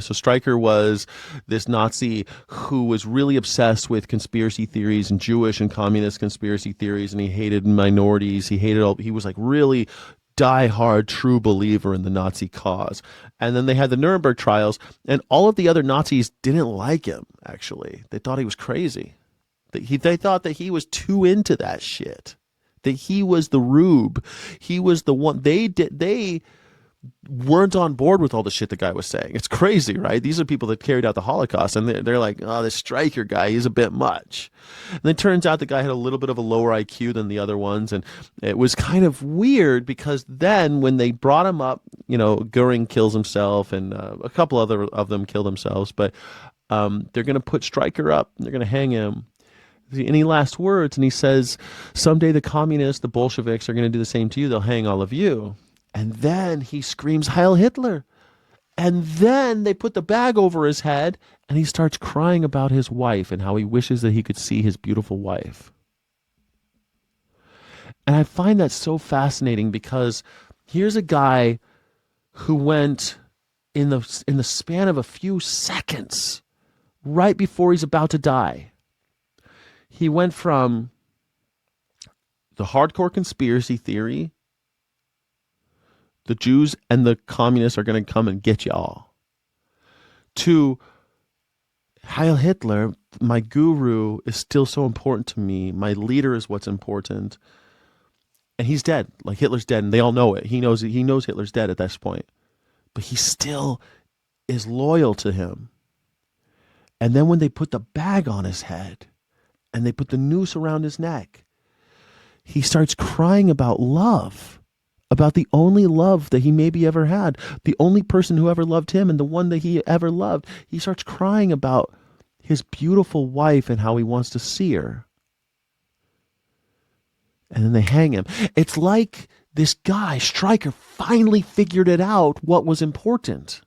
So Streicher was this Nazi who was really obsessed with conspiracy theories and Jewish and communist conspiracy theories, and he hated minorities. He hated all. He was like really die-hard true believer in the Nazi cause. And then they had the Nuremberg trials, and all of the other Nazis didn't like him. Actually, they thought he was crazy. They thought that he was too into that shit. That he was the rube. He was the one. They weren't on board with all the shit the guy was saying. It's crazy, right? These are people that carried out the Holocaust, and they're like, oh, this Streicher guy, he's a bit much. And it turns out the guy had a little bit of a lower IQ than the other ones, and it was kind of weird because then when they brought him up, Goering kills himself, and a couple other of them kill themselves, but they're going to put Streicher up, and they're going to hang him. Any last words? And he says, someday the communists, the Bolsheviks are going to do the same to you. They'll hang all of you. And then he screams, Heil Hitler. And then they put the bag over his head, and he starts crying about his wife and how he wishes that he could see his beautiful wife. And I find that so fascinating because here's a guy who went in the span of a few seconds, right before he's about to die. He went from the hardcore conspiracy theory, the Jews and the communists are going to come and get you all, to Heil Hitler, my guru is still so important to me. My leader is what's important. And he's dead. Like Hitler's dead, and they all know it. He knows Hitler's dead at this point. But he still is loyal to him. And then when they put the bag on his head and they put the noose around his neck, he starts crying about love. About the only love that he maybe ever had, the only person who ever loved him and the one that he ever loved. He starts crying about his beautiful wife and how he wants to see her. And then they hang him. It's like this guy, Streicher, finally figured it out what was important.